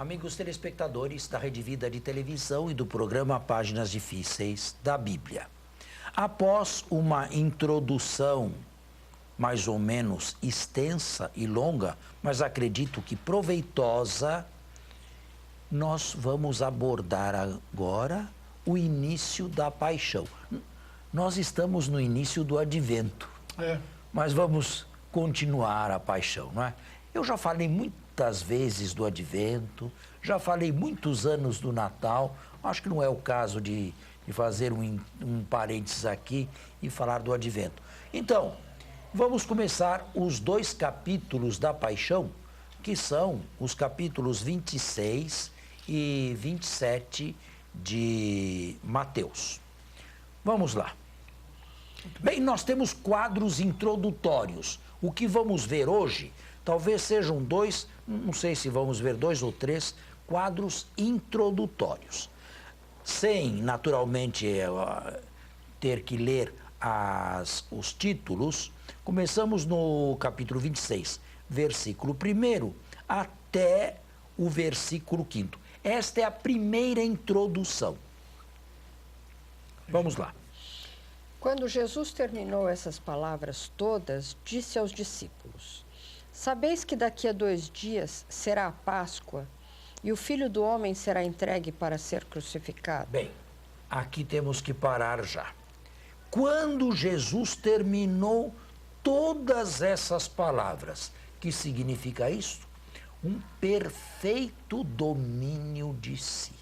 Amigos telespectadores da Rede Vida de Televisão e do programa Páginas Difíceis da Bíblia. Após uma introdução mais ou menos extensa e longa, mas acredito que proveitosa, nós vamos abordar agora o início da paixão. Nós estamos no início do advento, mas vamos continuar a paixão, não é? Eu já falei muitas vezes do advento, já falei muitos anos do Natal, acho que não é o caso de fazer um parênteses aqui e falar do advento. Então, vamos começar os 2 capítulos da paixão, que são os capítulos 26 e 27 de Mateus. Vamos lá. Bem, nós temos quadros introdutórios. O que vamos ver hoje, talvez sejam 2, não sei se vamos ver 2 ou 3 quadros introdutórios. Sem, naturalmente, ter que ler os títulos, começamos no capítulo 26, versículo 1 até o versículo 5º. Esta é a primeira introdução. Vamos lá. Quando Jesus terminou essas palavras todas, disse aos discípulos: Sabeis que daqui a 2 dias será a Páscoa e o Filho do Homem será entregue para ser crucificado? Bem, aqui temos que parar já. Quando Jesus terminou todas essas palavras, que significa isso? Um perfeito domínio de si.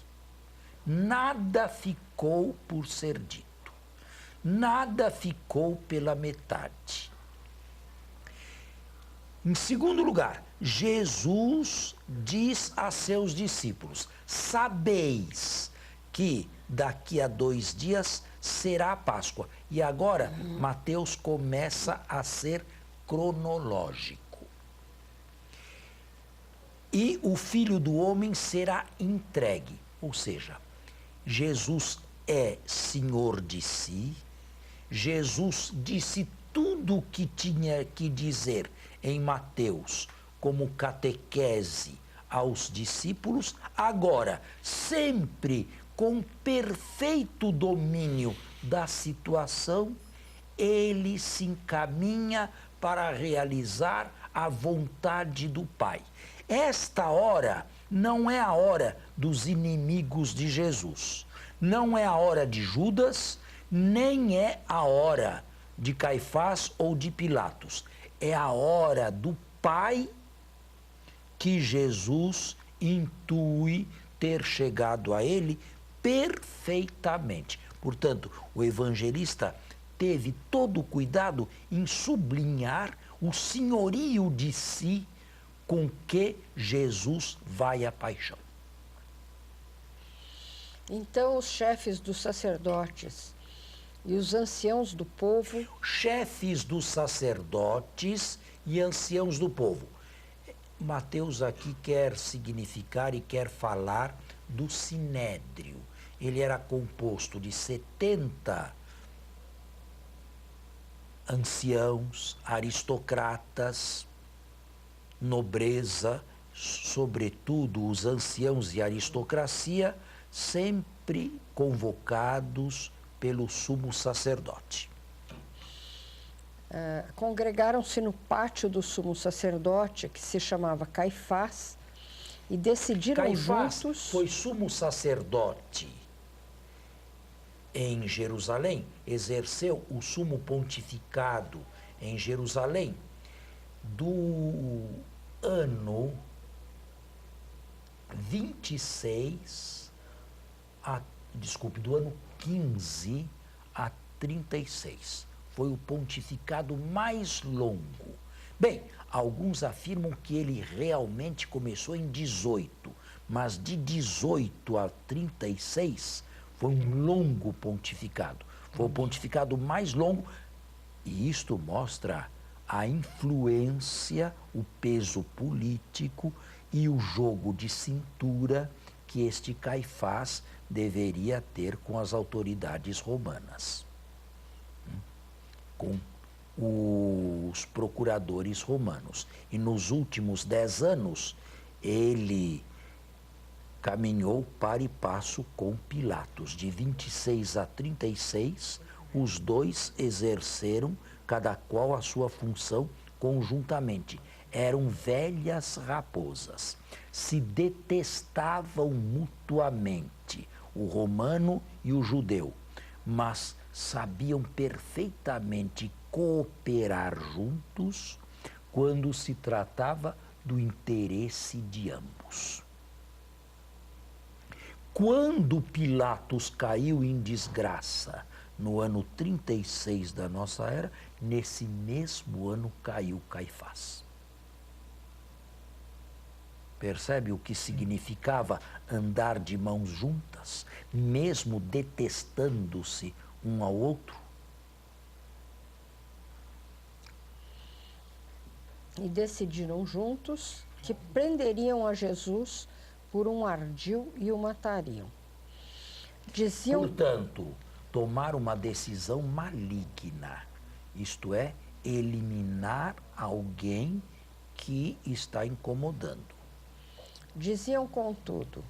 Nada ficou por ser dito. Nada ficou pela metade. Em segundo lugar, Jesus diz a seus discípulos: sabeis que daqui a 2 dias será a Páscoa. E agora, Mateus começa a ser cronológico. E o Filho do Homem será entregue. Ou seja, Jesus é Senhor de si. Jesus disse tudo o que tinha que dizer em Mateus como catequese aos discípulos, agora, sempre com perfeito domínio da situação, ele se encaminha para realizar a vontade do Pai. Esta hora não é a hora dos inimigos de Jesus, não é a hora de Judas, nem é a hora de Caifás ou de Pilatos. É a hora do Pai que Jesus intui ter chegado a ele perfeitamente. Portanto, o evangelista teve todo o cuidado em sublinhar o senhorio de si com que Jesus vai à paixão. Então os chefes dos sacerdotes e os anciãos do povo... Chefes dos sacerdotes e anciãos do povo. Mateus aqui quer significar e quer falar do sinédrio. Ele era composto de 70 anciãos, aristocratas, nobreza, sobretudo os anciãos e aristocracia, sempre convocados pelo sumo sacerdote. Congregaram-se no pátio do sumo sacerdote, que se chamava Caifás, e decidiram Caifás juntos... foi sumo sacerdote em Jerusalém, exerceu o sumo pontificado em Jerusalém do ano 26 do ano 15 a 36. Foi o pontificado mais longo. Bem, alguns afirmam que ele realmente começou em 18, mas de 18 a 36 foi um longo pontificado. Foi o pontificado mais longo e isto mostra a influência, o peso político e o jogo de cintura que este Caifás deveria ter com as autoridades romanas, com os procuradores romanos. E nos últimos 10 anos, ele caminhou par e passo com Pilatos. De 26 a 36, os dois exerceram, cada qual a sua função conjuntamente. Eram velhas raposas, se detestavam mutuamente, o romano e o judeu, mas sabiam perfeitamente cooperar juntos quando se tratava do interesse de ambos. Quando Pilatos caiu em desgraça no ano 36 da nossa era, nesse mesmo ano caiu Caifás. Percebe o que significava andar de mãos juntas, mesmo detestando-se um ao outro? E decidiram juntos que prenderiam a Jesus por um ardil e o matariam. Diziam... Portanto, tomar uma decisão maligna, isto é, eliminar alguém que está incomodando. Diziam, contudo,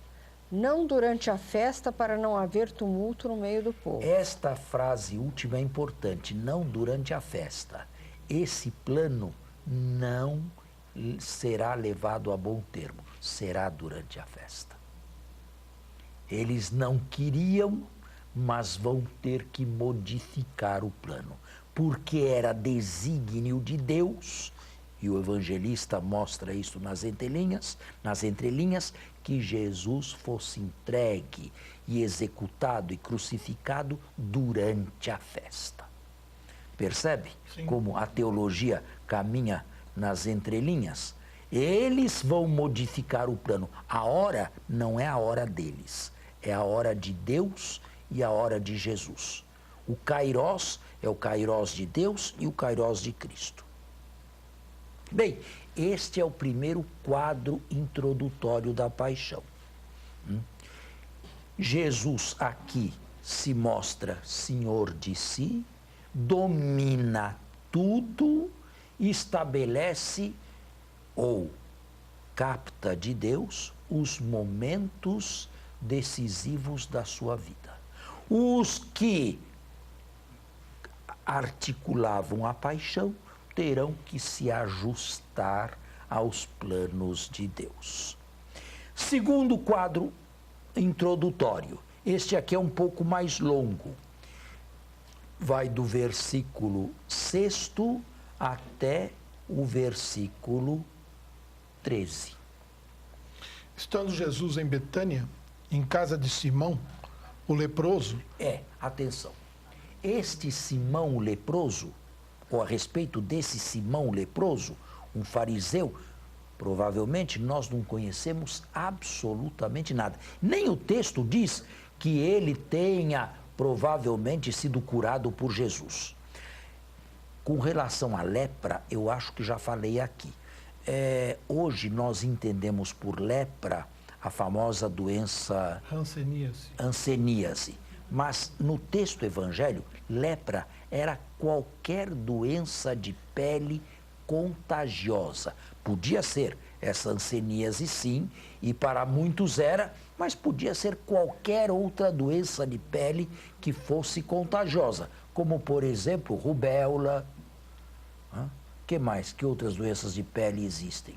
não durante a festa para não haver tumulto no meio do povo. Esta frase última é importante, não durante a festa. Esse plano não será levado a bom termo, será durante a festa. Eles não queriam, mas vão ter que modificar o plano, porque era desígnio de Deus, e o evangelista mostra isso nas entrelinhas, que Jesus fosse entregue e executado e crucificado durante a festa. Percebe? Sim. Como a teologia caminha nas entrelinhas? Eles vão modificar o plano. A hora não é a hora deles, é a hora de Deus e a hora de Jesus. O kairós é o kairós de Deus e o kairós de Cristo. Bem, este é o primeiro quadro introdutório da paixão. Jesus aqui se mostra senhor de si, domina tudo, estabelece ou capta de Deus os momentos decisivos da sua vida. Os que articulavam a paixão terão que se ajustar aos planos de Deus. Segundo quadro introdutório. Este aqui é um pouco mais longo. Vai do versículo 6º até o versículo 13. Estando Jesus em Betânia, em casa de Simão, o leproso... Atenção. Este Simão o leproso, ou a respeito desse Simão leproso, um fariseu, provavelmente nós não conhecemos absolutamente nada. Nem o texto diz que ele tenha provavelmente sido curado por Jesus. Com relação à lepra, eu acho que já falei aqui. Hoje nós entendemos por lepra a famosa doença hanseníase. Mas no texto evangélico, lepra era qualquer doença de pele contagiosa. Podia ser essa hanseníase, sim, e para muitos era, mas podia ser qualquer outra doença de pele que fosse contagiosa, como, por exemplo, rubéola. Que mais? Que outras doenças de pele existem?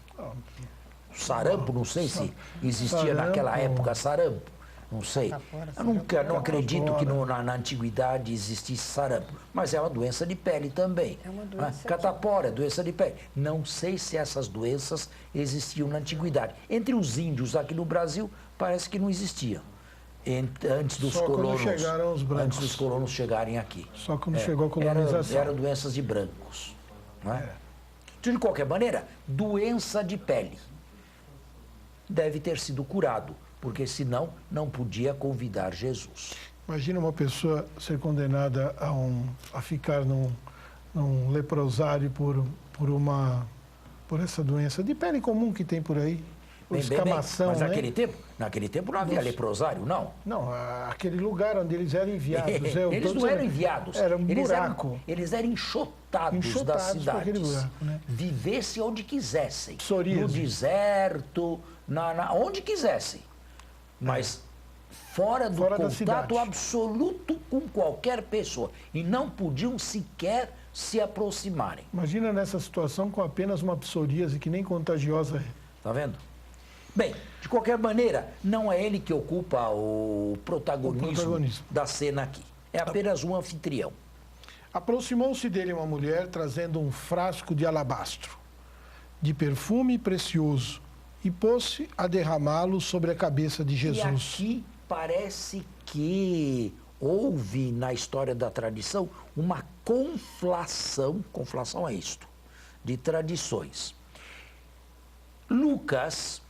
Sarampo, não sei se existia naquela época sarampo. Não sei. Eu não acredito que na antiguidade existisse sarampo, mas é uma doença de pele também. É uma doença. Catapora é doença de pele. Não sei se essas doenças existiam na antiguidade. Entre os índios aqui no Brasil, parece que não existiam. Antes dos colonos chegarem aqui. Só quando chegou a colonização. Eram doenças de brancos. Não é? De qualquer maneira, doença de pele. Deve ter sido curado, porque senão não podia convidar Jesus. Imagina uma pessoa ser condenada a ficar num leprosário por essa doença de pele comum que tem por aí. Escamação, mas né? naquele tempo não havia leprosário, não? Não, aquele lugar onde eles eram enviados. Eles não eram enviados. Era um buraco. Eles eram enxotados das cidades. Buraco, né? Vivessem onde quisessem. Psoríase. No deserto, onde quisessem. mas fora do Fora da contato cidade. absoluto com qualquer pessoa. E não podiam sequer se aproximarem. Imagina nessa situação com apenas uma psoríase que nem contagiosa é. Tá vendo? Bem, de qualquer maneira, não é ele que ocupa o protagonismo da cena aqui. É apenas um anfitrião. Aproximou-se dele uma mulher trazendo um frasco de alabastro, de perfume precioso, e pôs-se a derramá-lo sobre a cabeça de Jesus. E aqui parece que houve na história da tradição uma conflação é isto, de tradições. Lucas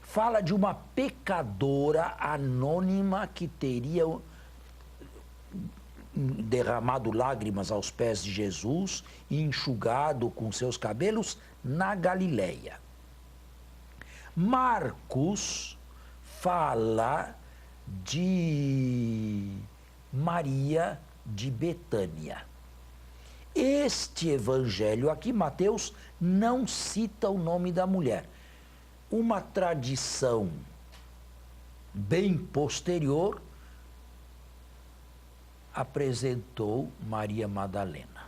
fala de uma pecadora anônima que teria derramado lágrimas aos pés de Jesus e enxugado com seus cabelos na Galileia. Marcos fala de Maria de Betânia. Este evangelho aqui, Mateus, não cita o nome da mulher. Uma tradição bem posterior apresentou Maria Madalena,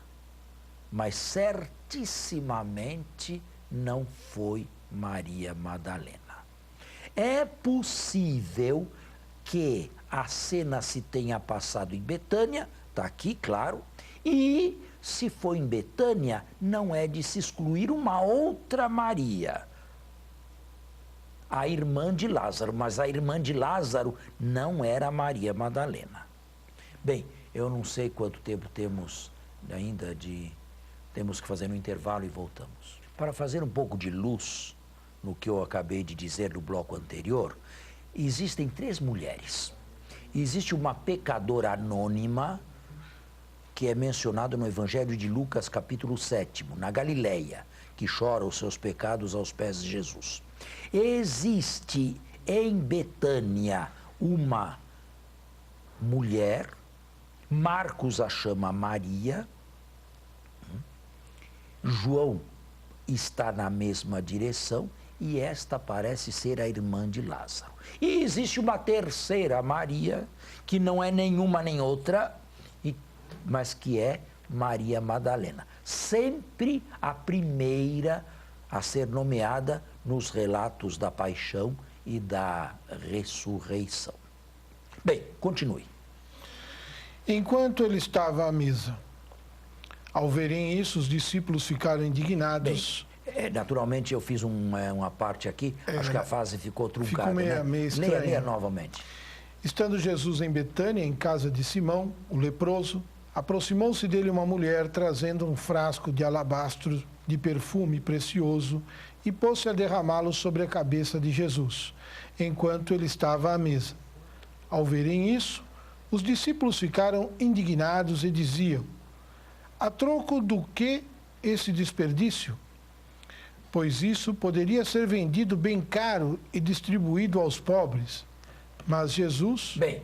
mas certissimamente não foi Maria Madalena. É possível que a cena se tenha passado em Betânia, está aqui, claro, e se foi em Betânia, não é de se excluir uma outra Maria, a irmã de Lázaro, mas a irmã de Lázaro não era Maria Madalena. Bem, eu não sei quanto tempo temos ainda temos que fazer um intervalo e voltamos. Para fazer um pouco de luz no que eu acabei de dizer no bloco anterior, existem 3 mulheres. Existe uma pecadora anônima, que é mencionada no Evangelho de Lucas, capítulo 7, na Galileia, que chora os seus pecados aos pés de Jesus. Existe em Betânia uma mulher, Marcos a chama Maria, João está na mesma direção, e esta parece ser a irmã de Lázaro. E existe uma terceira Maria, que não é nenhuma nem outra, mas que é Maria Madalena. Sempre a primeira a ser nomeada nos relatos da paixão e da ressurreição. Bem, continue. Enquanto ele estava à mesa, ao verem isso, os discípulos ficaram indignados. Bem, naturalmente eu fiz uma parte aqui, acho que a frase ficou truncada. Ficou meio estranha. Leia novamente. Estando Jesus em Betânia, em casa de Simão, o leproso, aproximou-se dele uma mulher trazendo um frasco de alabastro de perfume precioso e pôs-se a derramá-lo sobre a cabeça de Jesus, enquanto ele estava à mesa. Ao verem isso, os discípulos ficaram indignados e diziam: a troco do que esse desperdício? Pois isso poderia ser vendido bem caro e distribuído aos pobres. Mas Jesus... Bem,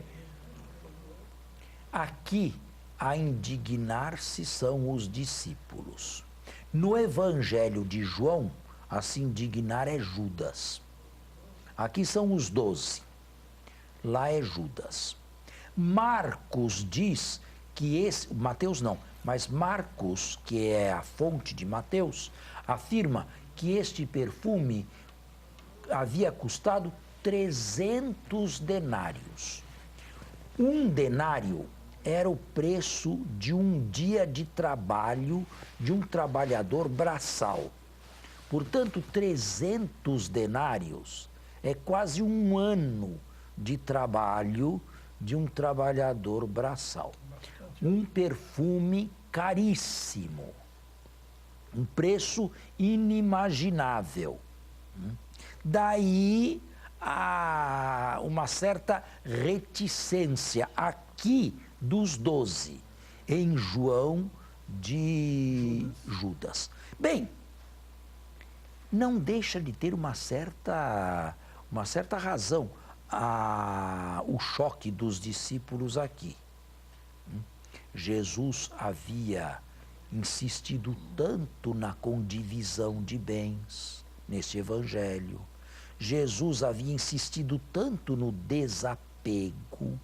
aqui a indignar-se são os discípulos. No Evangelho de João, a se indignar é Judas. Aqui são os 12. Lá é Judas. Marcos diz que Mateus não, mas Marcos, que é a fonte de Mateus, afirma que este perfume havia custado 300 denários. Um denário era o preço de um dia de trabalho de um trabalhador braçal. Portanto, 300 denários é quase um ano de trabalho de um trabalhador braçal. Um perfume caríssimo, um preço inimaginável. Daí há uma certa reticência aqui dos 12, em João de Judas. Bem, não deixa de ter uma certa razão o choque dos discípulos aqui. Jesus havia insistido tanto na condivisão de bens neste evangelho. Jesus havia insistido tanto no desapego,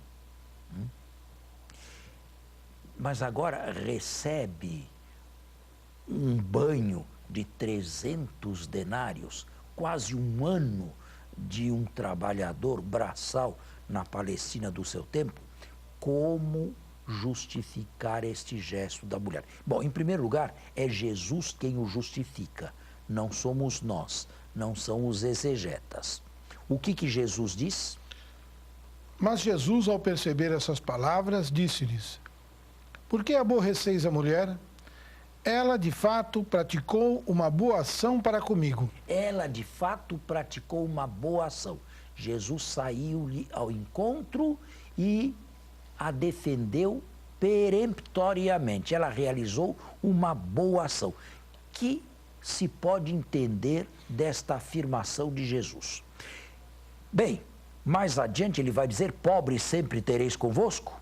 mas agora recebe um banho de 300 denários, quase um ano de um trabalhador braçal na Palestina do seu tempo. Como justificar este gesto da mulher? Bom, em primeiro lugar, é Jesus quem o justifica, não somos nós, não são os exegetas. O que Jesus diz? Mas Jesus, ao perceber essas palavras, disse-lhes: Por que aborreceis a mulher? Ela, de fato, praticou uma boa ação para comigo. Ela, de fato, praticou uma boa ação. Jesus saiu-lhe ao encontro e a defendeu peremptoriamente. Ela realizou uma boa ação. Que se pode entender desta afirmação de Jesus? Bem, mais adiante ele vai dizer: pobres sempre tereis convosco,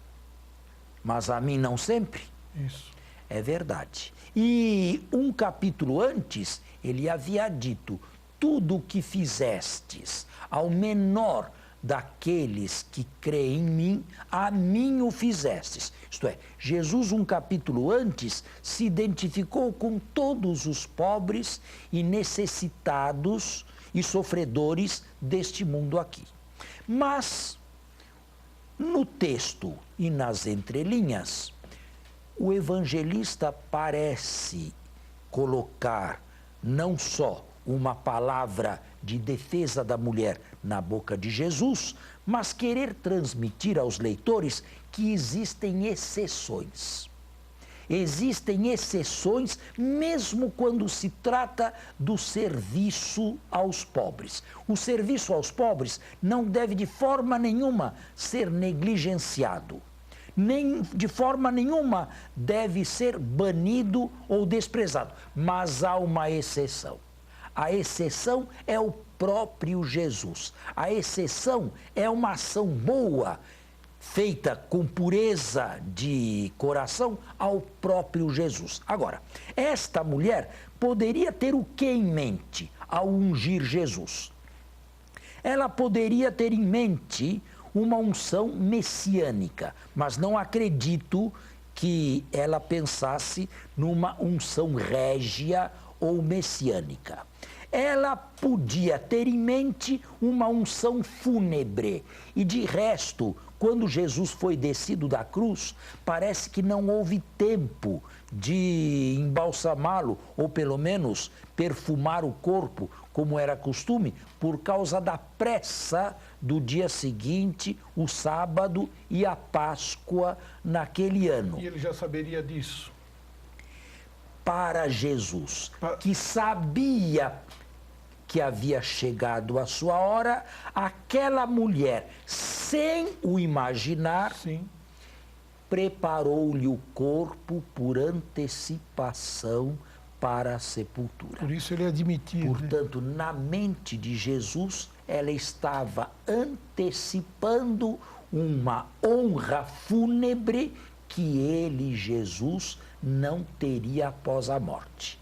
mas a mim não sempre. Isso. É verdade. E um capítulo antes, ele havia dito: tudo o que fizestes ao menor daqueles que creem em mim, a mim o fizestes. Isto é, Jesus, um capítulo antes, se identificou com todos os pobres e necessitados e sofredores deste mundo aqui. Mas, no texto e nas entrelinhas, o evangelista parece colocar não só uma palavra de defesa da mulher na boca de Jesus, mas querer transmitir aos leitores que existem exceções. Existem exceções mesmo quando se trata do serviço aos pobres. O serviço aos pobres não deve de forma nenhuma ser negligenciado. Nem de forma nenhuma deve ser banido ou desprezado. Mas há uma exceção. A exceção é o próprio Jesus. A exceção é uma ação boa, feita com pureza de coração ao próprio Jesus. Agora, esta mulher poderia ter o que em mente ao ungir Jesus? Ela poderia ter em mente uma unção messiânica, mas não acredito que ela pensasse numa unção régia ou messiânica. Ela podia ter em mente uma unção fúnebre. E de resto, quando Jesus foi descido da cruz, parece que não houve tempo de embalsamá-lo, ou pelo menos perfumar o corpo, como era costume, por causa da pressa do dia seguinte, o sábado e a Páscoa naquele ano. E ele já saberia disso. Para Jesus, que sabia que havia chegado a sua hora, aquela mulher, sem o imaginar, Sim. preparou-lhe o corpo por antecipação para a sepultura. Por isso ele admitia. Portanto, na mente de Jesus, ela estava antecipando uma honra fúnebre que ele, Jesus, não teria após a morte.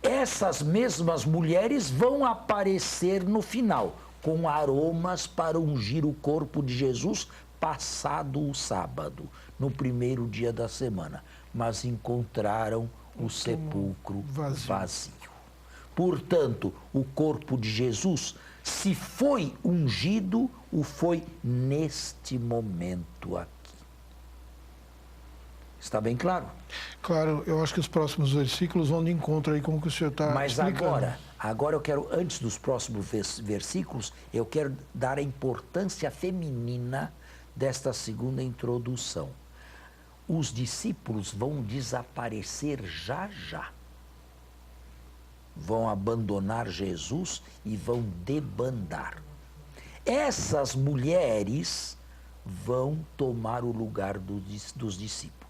Essas mesmas mulheres vão aparecer no final, com aromas para ungir o corpo de Jesus, passado o sábado, no primeiro dia da semana, mas encontraram o sepulcro vazio. Portanto, o corpo de Jesus, se foi ungido, o foi neste momento aqui. Está bem claro? Claro, eu acho que os próximos versículos vão de encontro aí com o que o senhor está explicando. Mas agora eu quero, antes dos próximos versículos, eu quero dar a importância feminina desta segunda introdução. Os discípulos vão desaparecer já. Vão abandonar Jesus e vão debandar. Essas mulheres vão tomar o lugar dos discípulos.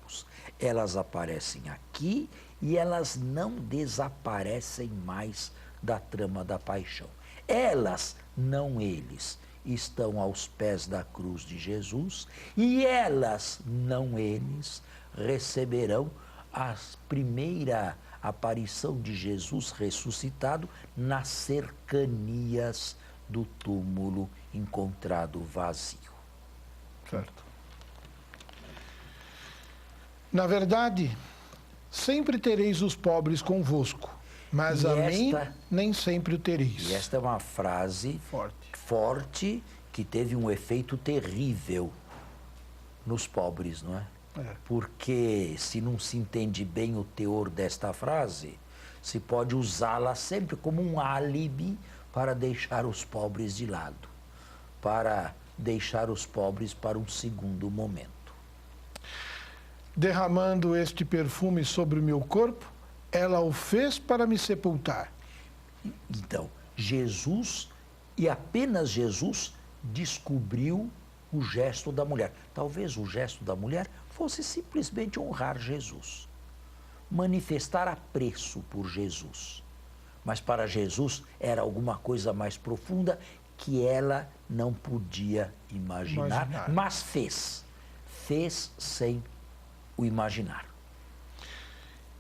Elas aparecem aqui e elas não desaparecem mais da trama da paixão. Elas, não eles, estão aos pés da cruz de Jesus e elas, não eles, receberão a a aparição de Jesus ressuscitado nas cercanias do túmulo encontrado vazio. Certo. Na verdade, sempre tereis os pobres convosco, mas a mim nem sempre o tereis. E esta é uma frase forte que teve um efeito terrível nos pobres, não é? Porque se não se entende bem o teor desta frase, se pode usá-la sempre como um álibi para deixar os pobres de lado, para deixar os pobres para um segundo momento. Derramando este perfume sobre o meu corpo, ela o fez para me sepultar. Então, Jesus, e apenas Jesus, descobriu o gesto da mulher. Talvez o gesto da mulher fosse simplesmente honrar Jesus, manifestar apreço por Jesus. Mas para Jesus era alguma coisa mais profunda que ela não podia imaginar. Mas fez. Fez sem o imaginar.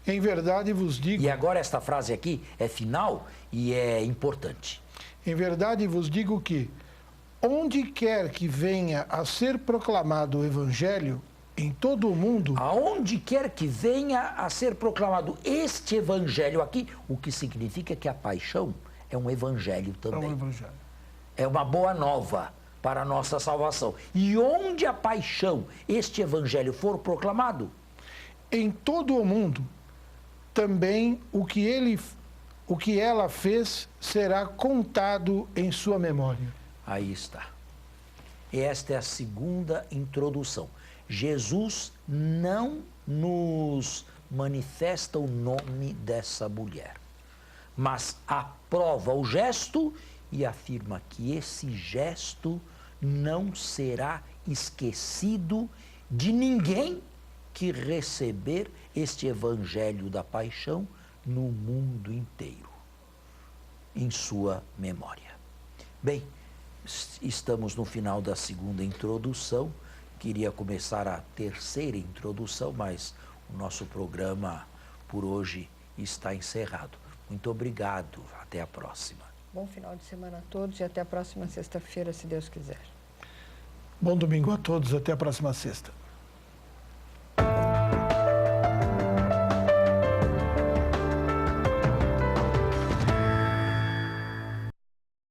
Em verdade vos digo... E agora esta frase aqui é final e é importante. Em verdade vos digo que, onde quer que venha a ser proclamado o Evangelho, em todo o mundo... Aonde quer que venha a ser proclamado este Evangelho aqui, o que significa que a paixão é um Evangelho também. É um Evangelho. É uma boa nova para a nossa salvação. E onde a paixão, este Evangelho for proclamado... Em todo o mundo, também o que ela fez será contado em sua memória. Aí está. Esta é a segunda introdução. Jesus não nos manifesta o nome dessa mulher, mas aprova o gesto e afirma que esse gesto não será esquecido de ninguém que receber este Evangelho da Paixão no mundo inteiro, em sua memória. Bem, estamos no final da segunda introdução. Queria começar a terceira introdução, mas o nosso programa por hoje está encerrado. Muito obrigado. Até a próxima. Bom final de semana a todos e até a próxima sexta-feira, se Deus quiser. Bom domingo a todos. Até a próxima sexta.